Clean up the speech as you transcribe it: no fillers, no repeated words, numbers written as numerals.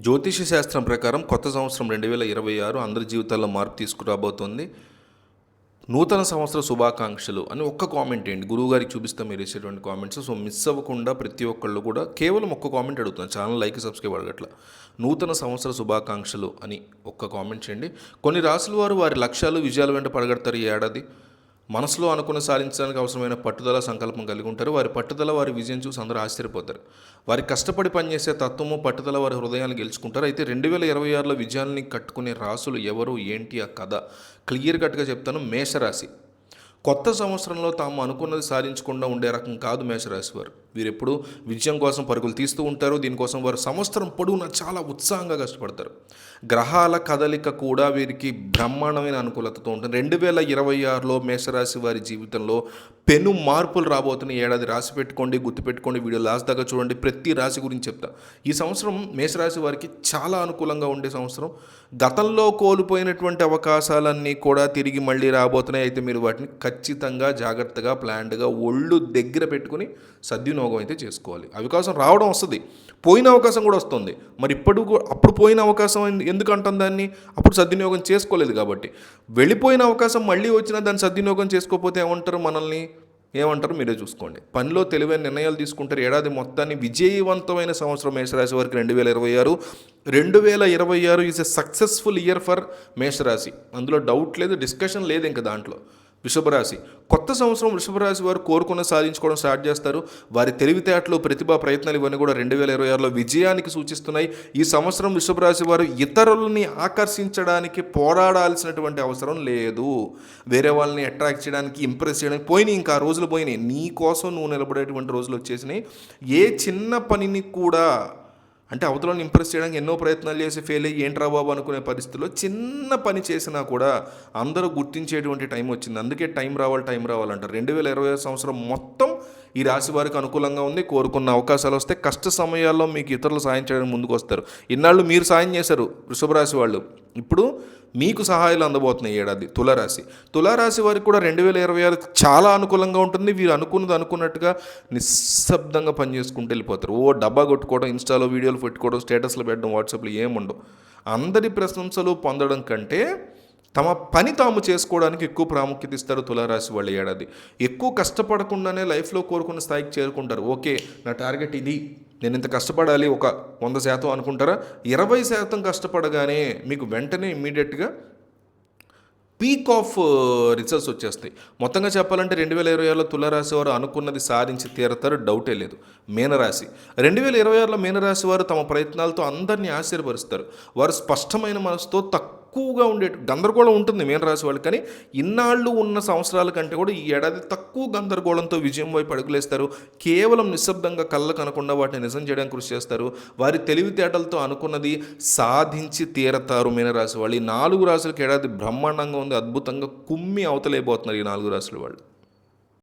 జ్యోతిష శాస్త్రం ప్రకారం కొత్త సంవత్సరం 2026 అందరి జీవితాల్లో మార్పు తీసుకురాబోతోంది. నూతన సంవత్సర శుభాకాంక్షలు అని ఒక్క కామెంట్ ఏంటి గురువుగారికి చూపిస్తాం మీరు వేసేటువంటి కామెంట్స్. సో మిస్ అవ్వకుండా ప్రతి ఒక్కళ్ళు కూడా కేవలం ఒక్క కామెంట్ అడుగుతున్నాను, ఛానల్ లైక్ సబ్స్క్రైబ్ అడగట్ల. నూతన సంవత్సర శుభాకాంక్షలు అని ఒక్క కామెంట్ చేయండి. కొన్ని రాసుల వారు వారి లక్ష్యాలు విజయాల వెంట పడగడతారు ఈ ఏడాది. మనసులో అనుకున్న సాధించడానికి అవసరమైన పట్టుదల సంకల్పం కలిగి ఉంటారు. వారి పట్టుదల వారి విజయం చూసి అందరూ ఆశ్చర్యపోతారు. వారి కష్టపడి పనిచేసే తత్వము పట్టుదల వారి హృదయాన్ని గెలుచుకుంటారు. అయితే 2026లో విజయాల్ని కట్టుకునే రాసులు ఎవరు ఏంటి ఆ కథ క్లియర్ కట్గా చెప్తాను. మేషరాశి కొత్త సంవత్సరంలో తాము అనుకున్నది సాధించకుండా ఉండే రకం కాదు మేషరాశి వారు. వీరెప్పుడు విజయం కోసం పరుగులు తీస్తూ ఉంటారు. దీనికోసం వారు సంవత్సరం పొడవునా చాలా ఉత్సాహంగా కష్టపడతారు. గ్రహాల కదలిక కూడా వీరికి బ్రహ్మాండమైన అనుకూలతతో ఉంటుంది. 2026లో మేషరాశి వారి జీవితంలో పెను మార్పులు రాబోతున్న ఏడాది. రాసి పెట్టుకోండి, గుర్తుపెట్టుకోండి, వీడియో లాస్ట్ దాకా చూడండి. ప్రతి రాశి గురించి చెప్తా. ఈ సంవత్సరం మేషరాశి వారికి చాలా అనుకూలంగా ఉండే సంవత్సరం. గతంలో కోల్పోయినటువంటి అవకాశాలన్నీ కూడా తిరిగి మళ్ళీ రాబోతున్నాయి. అయితే మీరు వాటిని ఖచ్చితంగా జాగ్రత్తగా ప్లాన్డ్గా ఒళ్ళు దగ్గర పెట్టుకుని సద్వినియోగం అయితే చేసుకోవాలి. అవకాశం రావడం వస్తుంది, పోయిన అవకాశం కూడా వస్తుంది. మరి అప్పుడు పోయిన అవకాశం ఎందుకు అంటాం దాన్ని? అప్పుడు సద్వినియోగం చేసుకోలేదు కాబట్టి. వెళ్ళిపోయిన అవకాశం మళ్ళీ వచ్చినా దాన్ని సద్వినియోగం చేసుకోకపోతే ఏమంటారు మీరే చూసుకోండి. పనిలో తెలివైన నిర్ణయాలు తీసుకుంటారు. ఏడాది మొత్తాన్ని విజయవంతమైన సంవత్సరం మేషరాశి వారికి 2026. 2026 is a successful year for మేషరాశి. అందులో డౌట్ లేదు, డిస్కషన్ లేదు ఇంకా దాంట్లో. వృషభరాశి కొత్త సంవత్సరం వృషభరాశి వారు కోరుకున్న సాధించుకోవడం స్టార్ట్ చేస్తారు. వారి తెలివితేటలు, ప్రతిభా ప్రయత్నాలు ఇవన్నీ కూడా 2026లో విజయానికి సూచిస్తున్నాయి. ఈ సంవత్సరం వృషభరాశి వారు ఇతరులని ఆకర్షించడానికి పోరాడాల్సినటువంటి అవసరం లేదు. వేరే వాళ్ళని అట్రాక్ట్ చేయడానికి, ఇంప్రెస్ చేయడానికి పోయినాయి, ఇంకా రోజులు పోయినాయి. నీ కోసం నువ్వు నిలబడేటువంటి రోజులు వచ్చేసినాయి. ఏ చిన్న పనిని కూడా అంటే అవతలని ఇంప్రెస్ చేయడానికి ఎన్నో ప్రయత్నాలు చేసి ఫెయిల్ అయ్యి ఏంట్రా బాబు అనుకునే పరిస్థితుల్లో చిన్న పని చేసినా కూడా అందరూ గుర్తించేటువంటి టైం వచ్చింది. అందుకే టైం రావాలంటారు. 2026 సంవత్సరం మొత్తం ఈ రాశి వారికి అనుకూలంగా ఉంది. కోరుకున్న అవకాశాలు వస్తే కష్ట సమయాల్లో మీకు ఇతరులు సాయం చేయడానికి ముందుకు వస్తారు. ఇన్నాళ్ళు మీరు సాయం చేశారు వృషభరాశి వాళ్ళు, ఇప్పుడు మీకు సహాయాలు అందబోతున్నాయి ఏడాది. తులారాశి వారికి కూడా 2026 చాలా అనుకూలంగా ఉంటుంది. వీరు అనుకున్నట్టుగా నిశ్శబ్దంగా పనిచేసుకుంటూ వెళ్ళిపోతారు. డబ్బా కొట్టుకోవడం, ఇన్స్టాలో వీడియోలు పెట్టుకోవడం, స్టేటస్లో పెట్టడం, వాట్సాప్లో ఏముండవు. అందరి ప్రశంసలు పొందడం కంటే తమ పని తాము చేసుకోవడానికి ఎక్కువ ప్రాముఖ్యత ఇస్తారు తులారాశి వాళ్ళ ఏడాది. ఎక్కువ కష్టపడకుండానే లైఫ్లో కోరుకున్న స్థాయికి చేరుకుంటారు. ఓకే, నా టార్గెట్ ఇది, నేను ఇంత కష్టపడాలి, ఒక 100% అనుకుంటారా? 20% కష్టపడగానే మీకు వెంటనే ఇమ్మీడియట్గా పీక్ ఆఫ్ రిజల్ట్స్ వచ్చేస్తాయి. మొత్తంగా చెప్పాలంటే 2026లో తులారాశి వారు అనుకున్నది సాధించి తీరతారు, డౌటే లేదు. మీనరాశి 2026లో మీనరాశి వారు తమ ప్రయత్నాలతో అందరినీ ఆశ్చర్యపరుస్తారు. వారు స్పష్టమైన మనసుతో తక్కువగా ఉండే గందరగోళం ఉంటుంది మీనరాశి వాళ్ళు. కానీ ఇన్నాళ్ళు ఉన్న సంవత్సరాల కంటే కూడా ఈ ఏడాది తక్కువ గందరగోళంతో విజయం వైపు అడుగులేస్తారు. కేవలం నిశ్శబ్దంగా కళ్ళకు అనకుండా వాటిని నిజం చేయడానికి కృషి చేస్తారు. వారి తెలివితేటలతో అనుకున్నది సాధించి తీరతారు మీనరాశి వాళ్ళు. ఈ 4 రాశులకి ఏడాది బ్రహ్మాండంగా ఉంది. అద్భుతంగా కుమ్మి అవతలైపోతున్నారు ఈ 4 రాశుల వాళ్ళు.